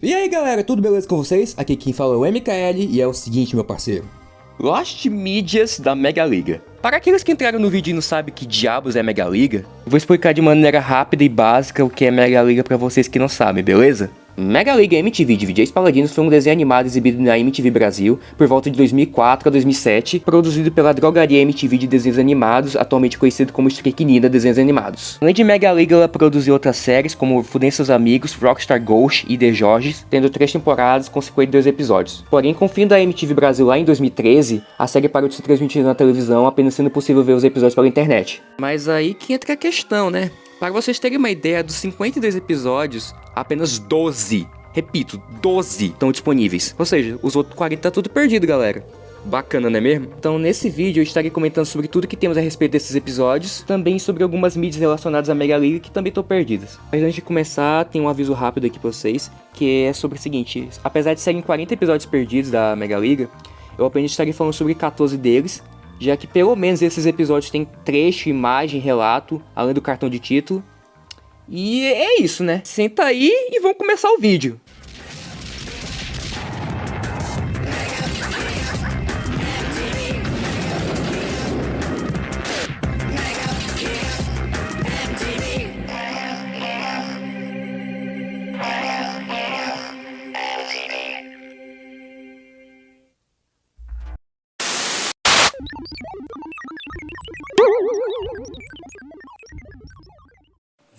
E aí galera, tudo beleza com vocês? Aqui quem fala é o MKL e é o seguinte, meu parceiro. Lost Mídias da Mega Liga. Para aqueles que entraram no vídeo e não sabem que diabos é Mega Liga, eu vou explicar de maneira rápida e básica o que é Mega Liga para vocês que não sabem, beleza? Mega Liga MTV de VJs Paladinos foi um desenho animado exibido na MTV Brasil por volta de 2004 a 2007, produzido pela Drogaria MTV de Desenhos Animados, atualmente conhecido como Stricnina Desenhos Animados. Além de Mega Liga, ela produziu outras séries como Fudem Seus Amigos, Rockstar Ghost e The Jorges, tendo 3 temporadas com 52 episódios. Porém, com o fim da MTV Brasil lá em 2013, a série parou de ser transmitida na televisão, apenas sendo possível ver os episódios pela internet. Mas aí que entra a questão, né? Para vocês terem uma ideia, dos 52 episódios, apenas 12, repito, 12 estão disponíveis. Ou seja, os outros 40 tá tudo perdido, galera. Bacana, não é mesmo? Então nesse vídeo eu estarei comentando sobre tudo que temos a respeito desses episódios, também sobre algumas mídias relacionadas à Mega Liga que também estão perdidas. Mas antes de começar, tem um aviso rápido aqui pra vocês, que é sobre o seguinte: apesar de serem 40 episódios perdidos da Mega Liga, eu apenas estarei falando sobre 14 deles, já que pelo menos esses episódios têm trecho, imagem, relato, além do cartão de título. E é isso, né? Senta aí e vamos começar o vídeo.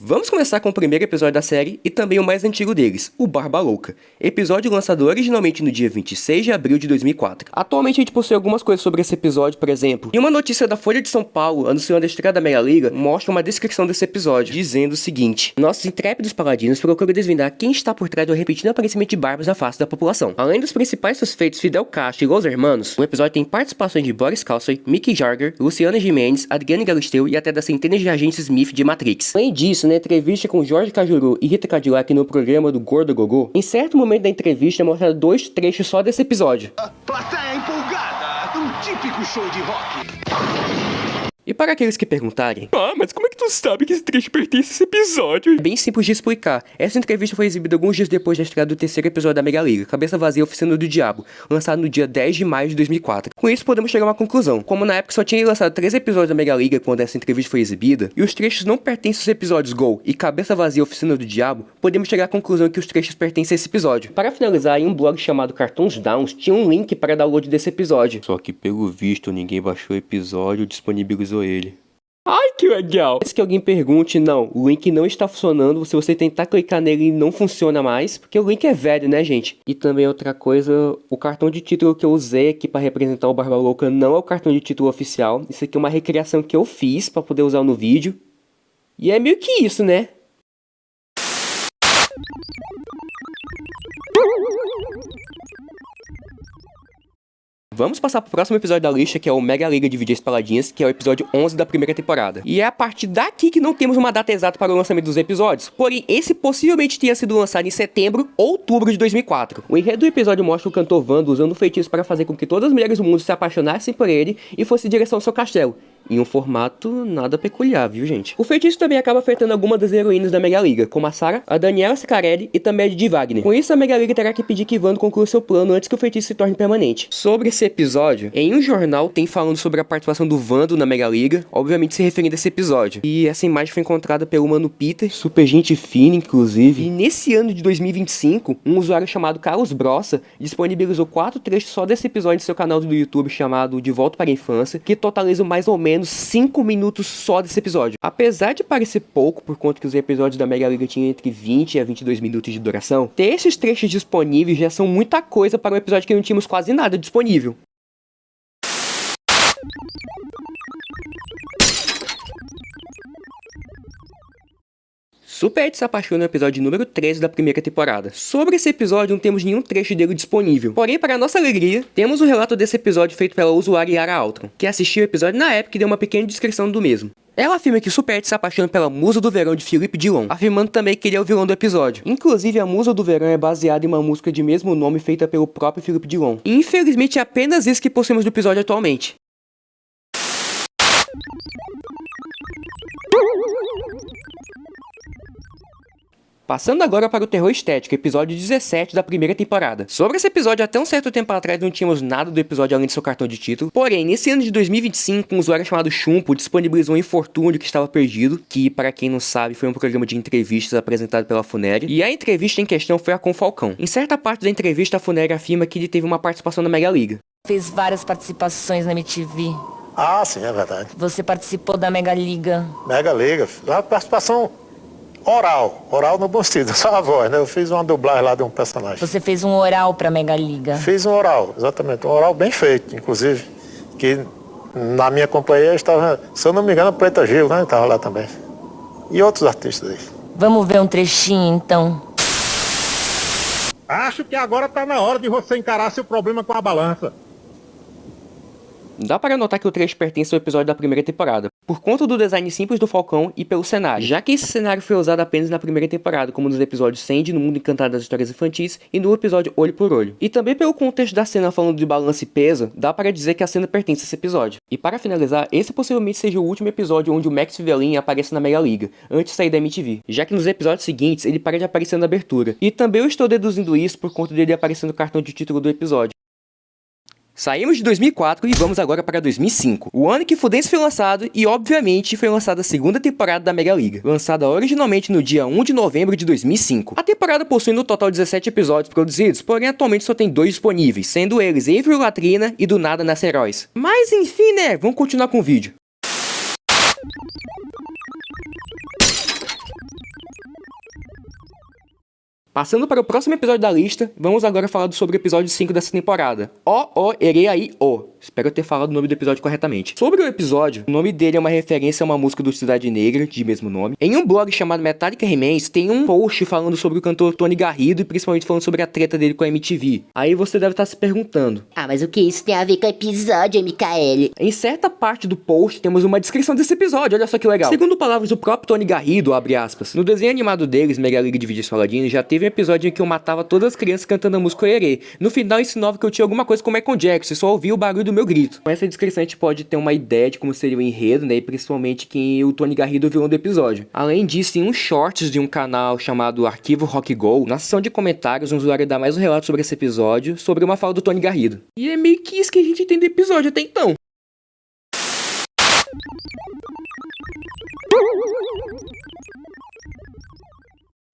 Vamos começar com o primeiro episódio da série e também o mais antigo deles, o Barba Louca. Episódio lançado originalmente no dia 26 de abril de 2004. Atualmente a gente possui algumas coisas sobre esse episódio, por exemplo. E uma notícia da Folha de São Paulo, anunciando a estreia da Mega Liga, mostra uma descrição desse episódio, dizendo o seguinte: nossos intrépidos paladinos procuram desvendar quem está por trás do repetido aparecimento de barbas na face da população. Além dos principais suspeitos Fidel Castro e Los Hermanos, o episódio tem participações de Boris Kalsoy, Mickey Jagger, Luciana Gimenez, Adriane Galisteu e até das centenas de agentes Smith de Matrix. Além disso, na entrevista com Jorge Cajuru e Rita Cadillac no programa do Gordo Gogô, em certo momento da entrevista é mostrado 2 trechos só desse episódio. A plateia empolgada, um típico show de rock. E para aqueles que perguntarem: mas como é que tu sabe que esse trecho pertence a esse episódio? É bem simples de explicar. Essa entrevista foi exibida alguns dias depois da estreia do terceiro episódio da Mega Liga, Cabeça Vazia Oficina do Diabo, lançado no dia 10 de maio de 2004. Com isso podemos chegar a uma conclusão: como na época só tinha lançado 3 episódios da Mega Liga quando essa entrevista foi exibida, e os trechos não pertencem aos episódios Go e Cabeça Vazia Oficina do Diabo, podemos chegar à conclusão que os trechos pertencem a esse episódio. Para finalizar, em um blog chamado Cartoons Downs tinha um link para download desse episódio. Só que pelo visto ninguém baixou o episódio e disponibilizou ele. Ai, que legal! Antes que alguém pergunte, não, o link não está funcionando, se você tentar clicar nele não funciona mais, porque o link é velho, né, gente? E também outra coisa, o cartão de título que eu usei aqui para representar o Barba Louca não é o cartão de título oficial, isso aqui é uma recriação que eu fiz para poder usar no vídeo. E é meio que isso, né? Vamos passar pro próximo episódio da lista, que é o Mega Liga de VJs Paladins, que é o episódio 11 da primeira temporada. E é a partir daqui que não temos uma data exata para o lançamento dos episódios, porém esse possivelmente tenha sido lançado em setembro ou outubro de 2004. O enredo do episódio mostra o cantor Vando usando feitiços para fazer com que todas as mulheres do mundo se apaixonassem por ele e fossem em direção ao seu castelo. Em um formato nada peculiar, viu, gente? O feitiço também acaba afetando algumas das heroínas da Mega Liga, como a Sarah, a Daniela Sicarelli e também a Didi Wagner. Com isso, a Mega Liga terá que pedir que Vando conclua seu plano antes que o feitiço se torne permanente. Sobre esse episódio, em um jornal tem falando sobre a participação do Vando na Mega Liga, obviamente se referindo a esse episódio. E essa imagem foi encontrada pelo Mano Peter, super gente fina, inclusive. E nesse ano de 2025, um usuário chamado Carlos Brossa disponibilizou 4 trechos só desse episódio em seu canal do YouTube chamado De Volta para a Infância, que totalizam mais ou menos 5 minutos só desse episódio. Apesar de parecer pouco, por conta que os episódios da Mega Liga tinham entre 20 a 22 minutos de duração, ter esses trechos disponíveis já são muita coisa para um episódio que não tínhamos quase nada disponível. Super Ed se apaixona no episódio número 13 da primeira temporada. Sobre esse episódio não temos nenhum trecho dele disponível. Porém, para nossa alegria, temos o relato desse episódio feito pela usuária Yara Altron, que assistiu o episódio na época e deu uma pequena descrição do mesmo. Ela afirma que Super Ed se apaixona pela Musa do Verão de Felipe Dilon, afirmando também que ele é o vilão do episódio. Inclusive, a Musa do Verão é baseada em uma música de mesmo nome feita pelo próprio Felipe Dilon. E infelizmente é apenas isso que possuímos do episódio atualmente. Passando agora para o terror estético, episódio 17 da primeira temporada. Sobre esse episódio, até um certo tempo atrás não tínhamos nada do episódio além de seu cartão de título. Porém, nesse ano de 2025, um usuário chamado Chumpo disponibilizou um infortúnio que estava perdido, que, para quem não sabe, foi um programa de entrevistas apresentado pela Funeri. E a entrevista em questão foi a com o Falcão. Em certa parte da entrevista, a Funeri afirma que ele teve uma participação na Mega Liga. Fez várias participações na MTV. Ah, sim, é verdade. Você participou da Mega Liga. Mega Liga, uma participação oral no bom sentido, só a voz, né? Eu fiz uma dublagem lá de um personagem. Você fez um oral pra Mega Liga. Fiz um oral, exatamente, um oral bem feito, inclusive, que na minha companhia estava, se eu não me engano, Preta Gil, né? Estava lá também. E outros artistas aí. Vamos ver um trechinho, então. Acho que agora está na hora de você encarar seu problema com a balança. Dá para notar que o trecho pertence ao episódio da primeira temporada, por conta do design simples do Falcão e pelo cenário, já que esse cenário foi usado apenas na primeira temporada, como nos episódios Sandy, no Mundo Encantado das Histórias Infantis, e no episódio Olho por Olho. E também pelo contexto da cena falando de balanço e peso, dá para dizer que a cena pertence a esse episódio. E para finalizar, esse possivelmente seja o último episódio onde o Max Villain aparece na Mega Liga, antes de sair da MTV, já que nos episódios seguintes ele para de aparecer na abertura. E também eu estou deduzindo isso por conta dele aparecer no cartão de título do episódio. Saímos de 2004 e vamos agora para 2005, o ano que Fudêncio foi lançado e, obviamente, foi lançada a segunda temporada da Mega Liga, lançada originalmente no dia 1 de novembro de 2005. A temporada possui no total 17 episódios produzidos, porém atualmente só tem 2 disponíveis, sendo eles Avril Latrina e Do Nada Nasce Heróis. Mas enfim, né, vamos continuar com o vídeo. Passando para o próximo episódio da lista, vamos agora falar sobre o episódio 5 dessa temporada. O. Espero ter falado o nome do episódio corretamente. Sobre o episódio, o nome dele é uma referência a uma música do Cidade Negra, de mesmo nome. Em um blog chamado Metallica Remains, tem um post falando sobre o cantor Tony Garrido e principalmente falando sobre a treta dele com a MTV. Aí você deve estar se perguntando: ah, mas o que isso tem a ver com o episódio, MKL? Em certa parte do post temos uma descrição desse episódio, olha só que legal. Segundo palavras do próprio Tony Garrido, abre aspas, no desenho animado deles, Mega Liga de Vídeos Paladino, já teve um episódio em que eu matava todas as crianças cantando a música Oerê. No final ensinava que eu tinha alguma coisa com o Michael Jackson e só ouvia o barulho do meu grito. Com essa descrição a gente pode ter uma ideia de como seria o enredo, né, e principalmente quem o Tony Garrido viu no episódio. Além disso, em um shorts de um canal chamado Arquivo Rock Go, na seção de comentários, um usuário dá mais um relato sobre esse episódio, sobre uma fala do Tony Garrido. E é meio que isso que a gente tem do episódio até então.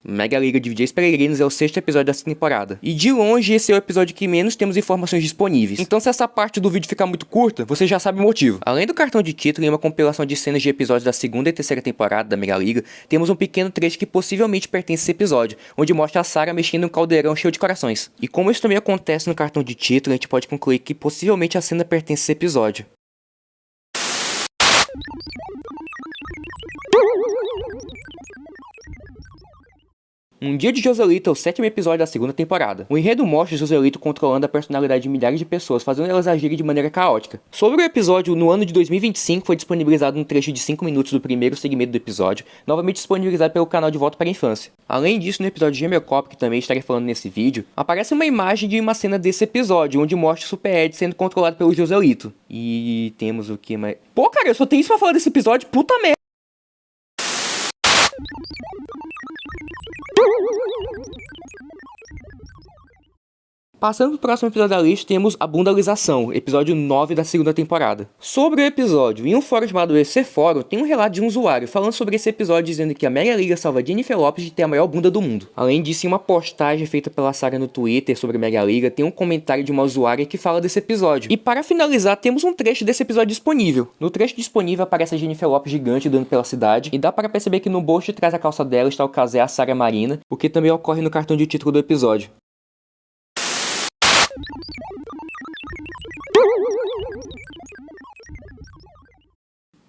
Mega Liga de DJs Peregrinos é o 6º episódio dessa temporada. E de longe esse é o episódio que menos temos informações disponíveis. Então se essa parte do vídeo ficar muito curta, você já sabe o motivo. Além do cartão de título e uma compilação de cenas de episódios da 2ª e 3ª temporada da Mega Liga, temos um pequeno trecho que possivelmente pertence a esse episódio, onde mostra a Sarah mexendo em um caldeirão cheio de corações. E como isso também acontece no cartão de título, a gente pode concluir que possivelmente a cena pertence a esse episódio. Um Dia de Joselito é o 7º episódio da 2ª temporada. O enredo mostra Joselito controlando a personalidade de milhares de pessoas, fazendo elas agirem de maneira caótica. Sobre o episódio, no ano de 2025 foi disponibilizado um trecho de 5 minutos do primeiro segmento do episódio, novamente disponibilizado pelo canal de Volta para a Infância. Além disso, no episódio de Gemelcop, que também estarei falando nesse vídeo, aparece uma imagem de uma cena desse episódio, onde mostra o Super Ed sendo controlado pelo Joselito. E temos o que mais... Pô, cara, eu só tenho isso pra falar desse episódio, puta merda! Passando pro próximo episódio da lista, temos a Bundalização, episódio 9 da 2ª temporada. Sobre o episódio, em um fórum chamado EC Fórum, tem um relato de um usuário falando sobre esse episódio dizendo que a Mega Liga salva Jennifer Lopez de ter a maior bunda do mundo. Além disso, em uma postagem feita pela Sarah no Twitter sobre a Mega Liga, tem um comentário de uma usuária que fala desse episódio. E para finalizar, temos um trecho desse episódio disponível. No trecho disponível aparece a Jennifer Lopez gigante andando pela cidade, e dá para perceber que no bolso de trás da calça dela está o casé a Sarah Marina, o que também ocorre no cartão de título do episódio.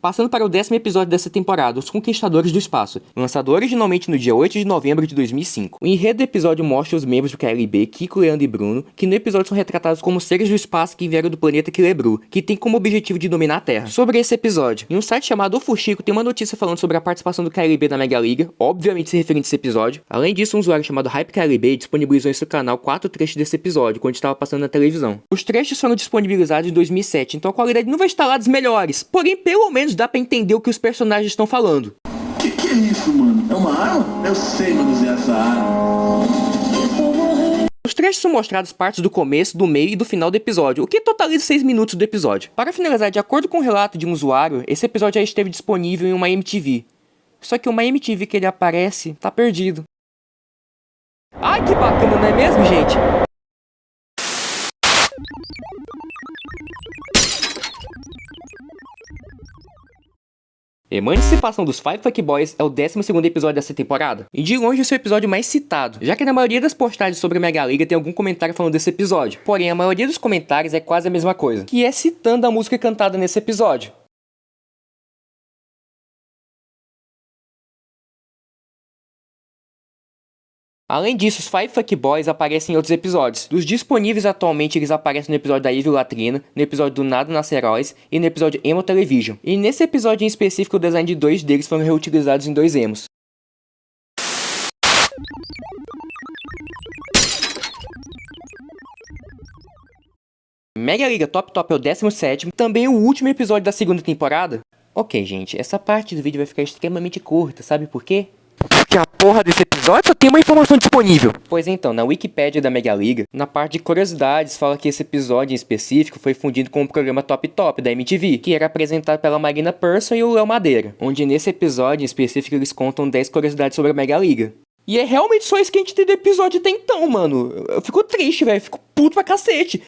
Passando para o 10º episódio dessa temporada, Os Conquistadores do Espaço, lançado originalmente no dia 8 de novembro de 2005. O enredo do episódio mostra os membros do KLB, Kiko, Leandro e Bruno, que no episódio são retratados como seres do espaço que vieram do planeta Kilebru, que tem como objetivo de dominar a Terra. Sobre esse episódio, em um site chamado O Fuxico tem uma notícia falando sobre a participação do KLB na Mega Liga, obviamente se referindo a esse episódio. Além disso, um usuário chamado Hype KLB disponibilizou em seu canal 4 trechos desse episódio, quando estava passando na televisão. Os trechos foram disponibilizados em 2007, então a qualidade não vai estar lá das melhores, porém pelo menos dá pra entender o que os personagens estão falando. Que é isso? isso, mano? É uma arma? Eu sei manusear essa arma. Os trechos são mostrados partes do começo, do meio e do final do episódio, o que totaliza 6 minutos do episódio. Para finalizar, de acordo com o relato de um usuário, esse episódio já esteve disponível em uma MTV. Só que uma MTV que ele aparece tá perdido. Ai, que bacana, não é mesmo, gente? Emancipação dos Five Fuck Boys é o 12º episódio dessa temporada, e de longe esse é o episódio mais citado, já que na maioria das postagens sobre a Mega Liga tem algum comentário falando desse episódio, porém a maioria dos comentários é quase a mesma coisa, que é citando a música cantada nesse episódio. Além disso, os Five Fuck Boys aparecem em outros episódios. Dos disponíveis atualmente, eles aparecem no episódio da Evil Latrina, no episódio do Nada Nasce Heróis e no episódio Emo Television. E nesse episódio em específico, o design de 2 deles foram reutilizados em 2 emos. Mega Liga Top Top é o 17º, também o último episódio da 2ª temporada. Ok, gente, essa parte do vídeo vai ficar extremamente curta, sabe por quê? Porque a porra desse episódio só tem uma informação disponível. Pois então, na Wikipédia da Mega Liga, na parte de curiosidades, fala que esse episódio em específico foi fundido com o programa Top Top da MTV, que era apresentado pela Marina Persson e o Léo Madeira, onde nesse episódio em específico eles contam 10 curiosidades sobre a Mega Liga. E é realmente só isso que a gente tem do episódio até então, mano. Eu fico triste, velho, fico puto pra cacete.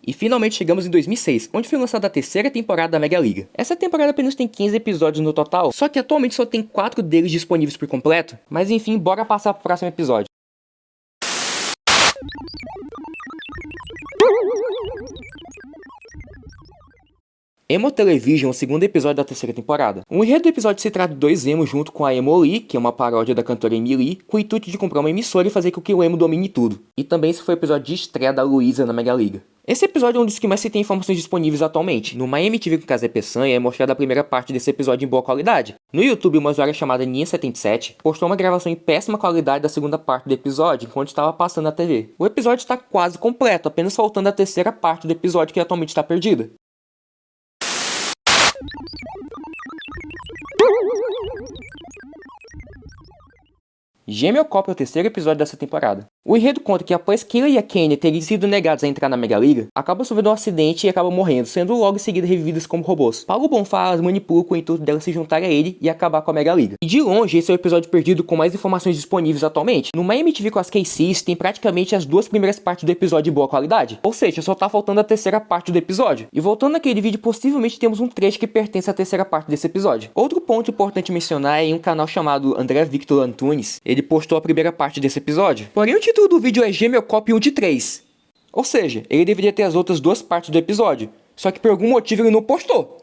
E finalmente chegamos em 2006, onde foi lançada a 3ª temporada da Mega Liga. Essa temporada apenas tem 15 episódios no total, só que atualmente só tem 4 deles disponíveis por completo. Mas enfim, bora passar pro próximo episódio. Emo Television é o 2º episódio da 3ª temporada. O enredo do episódio se trata de 2 emos junto com a Emo Lee, que é uma paródia da cantora Amy Lee, com o intuito de comprar uma emissora e fazer com que o emo domine tudo. E também esse foi o episódio de estreia da Luísa na Mega Liga. Esse episódio é um dos que mais se tem informações disponíveis atualmente. No MyMTV com Casé Peçanha é mostrada a primeira parte desse episódio em boa qualidade. No YouTube, uma usuária chamada Ninha77 postou uma gravação em péssima qualidade da 2ª parte do episódio enquanto estava passando na TV. O episódio está quase completo, apenas faltando a 3ª parte do episódio que atualmente está perdida. Gêmeo Cop é o 3º episódio dessa temporada. O enredo conta que após Kayla e a Kanye terem sido negados a entrar na Mega Liga, acabam sofrendo um acidente e acabam morrendo, sendo logo em seguida revividas como robôs. Paulo Bonfá as manipula com o intuito delas se juntarem a ele e acabar com a Mega Liga. E de longe, esse é o episódio perdido com mais informações disponíveis atualmente. No MyMTV com as KCs tem praticamente as 2 primeiras partes do episódio em boa qualidade, ou seja, só tá faltando a 3ª parte do episódio. E voltando naquele vídeo, possivelmente temos um trecho que pertence à 3ª parte desse episódio. Outro ponto importante mencionar é em um canal chamado André Victor Antunes, ele postou a primeira parte desse episódio. Porém, o título do vídeo é Gêmeo Cop 1 de 3. Ou seja, ele deveria ter as outras 2 partes do episódio. Só que por algum motivo ele não postou.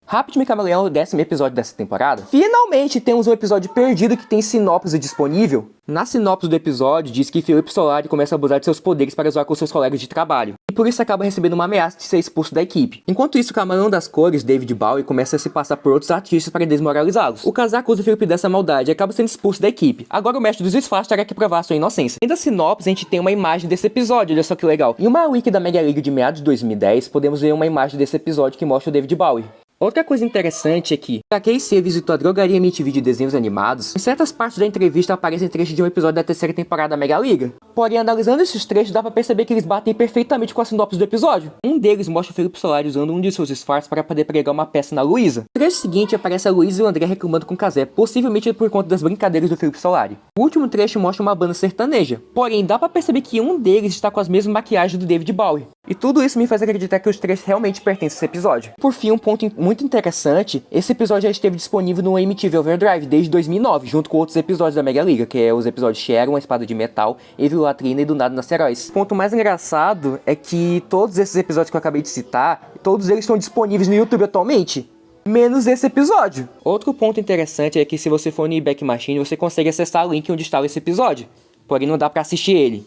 Rápido Camaleão, o 10º episódio dessa temporada. Finalmente temos um episódio perdido que tem sinopse disponível. Na sinopse do episódio diz que Felipe Solari começa a abusar de seus poderes para zoar com seus colegas de trabalho. E por isso acaba recebendo uma ameaça de ser expulso da equipe. Enquanto isso, o Camaleão das Cores, David Bowie, começa a se passar por outros artistas para desmoralizá-los. O casal acusa o Felipe dessa maldade e acaba sendo expulso da equipe. Agora o mestre dos disfarces terá que provar sua inocência. E da sinopse a gente tem uma imagem desse episódio, olha só que legal. Em uma wiki da Mega Liga de meados de 2010, podemos ver uma imagem desse episódio que mostra o David Bowie. Outra coisa interessante é que a Casey visitou a drogaria MTV de desenhos animados. Em certas partes da entrevista aparecem trechos de um episódio da 3ª temporada da Mega Liga. Porém, analisando esses trechos, dá pra perceber que eles batem perfeitamente com a sinopse do episódio. Um deles mostra o Felipe Solari usando um de seus disfarces para poder pregar uma peça na Luísa. No trecho seguinte aparece a Luísa e o André reclamando com o Casé, possivelmente por conta das brincadeiras do Felipe Solari. O último trecho mostra uma banda sertaneja. Porém, dá pra perceber que um deles está com as mesmas maquiagens do David Bowie. E tudo isso me faz acreditar que os trechos realmente pertencem a esse episódio. Por fim, um ponto muito interessante, esse episódio já esteve disponível no MTV Overdrive desde 2009, junto com outros episódios da Mega Liga, que é os episódios Sharon, a Espada de Metal, Evil Latrina e Do Nada Nasce Heróis. O ponto mais engraçado é que todos esses episódios que eu acabei de citar, todos eles estão disponíveis no YouTube atualmente. Menos esse episódio. Outro ponto interessante é que se você for no Wayback Machine, você consegue acessar o link onde está esse episódio. Porém não dá pra assistir ele.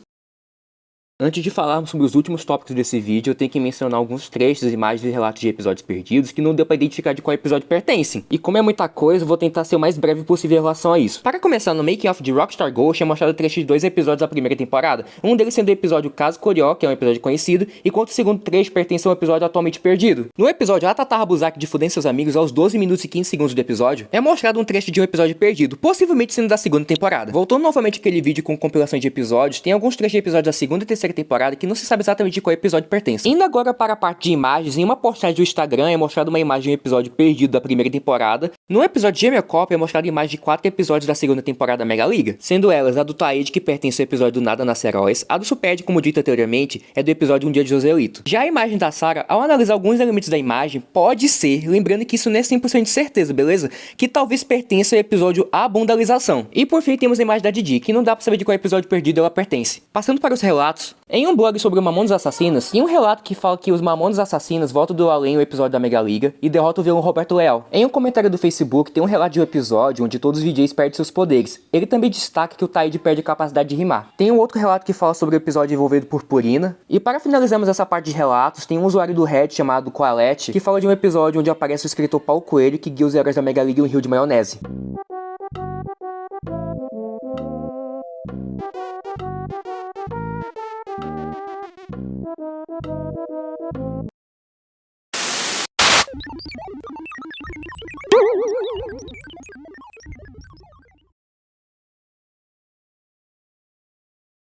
Antes de falarmos sobre os últimos tópicos desse vídeo, eu tenho que mencionar alguns trechos, imagens e relatos de episódios perdidos que não deu pra identificar de qual episódio pertencem. E como é muita coisa, eu vou tentar ser o mais breve possível em relação a isso. Para começar, no Making of de Rockstar Ghost é mostrado trecho de 2 episódios da primeira temporada, um deles sendo o episódio Caso Corió, que é um episódio conhecido, enquanto o segundo trecho pertence a um episódio atualmente perdido. No episódio Atatar Rabuzak de Fudendo Seus Amigos, aos 12 minutos e 15 segundos do episódio, é mostrado um trecho de um episódio perdido, possivelmente sendo da segunda temporada. Voltando novamente àquele vídeo com compilação de episódios, tem alguns trechos de episódios da segunda e terceira temporada que não se sabe exatamente de qual episódio pertence. Indo agora para a parte de imagens, em uma postagem do Instagram é mostrada uma imagem de um episódio perdido da primeira temporada. No episódio Gêmea Cop é mostrada a imagem de 4 episódios da segunda temporada da Mega Liga, sendo elas a do Taide, que pertence ao episódio do Nada Nasce Heróis, a do Suped, como dito anteriormente, é do episódio Um Dia de Joselito. Já a imagem da Sarah, ao analisar alguns elementos da imagem, pode ser, lembrando que isso não é 100% de certeza, beleza? Que talvez pertença ao episódio A Bundalização. E por fim temos a imagem da Didi, que não dá pra saber de qual episódio perdido ela pertence. Passando para os relatos, em um blog sobre Mamonas Assassinas, tem um relato que fala que os Mamonas Assassinas voltam do além o episódio da Mega Liga e derrotam o vilão Roberto Leal. Em um comentário do Facebook tem um relato de um episódio onde todos os VJs perdem seus poderes. Ele também destaca que o Taide perde a capacidade de rimar. Tem um outro relato que fala sobre o episódio envolvendo Purpurina. E para finalizarmos essa parte de relatos, tem um usuário do Reddit chamado Coalete que fala de um episódio onde aparece o escritor Paulo Coelho que guia os heróis da Mega Liga em um rio de maionese.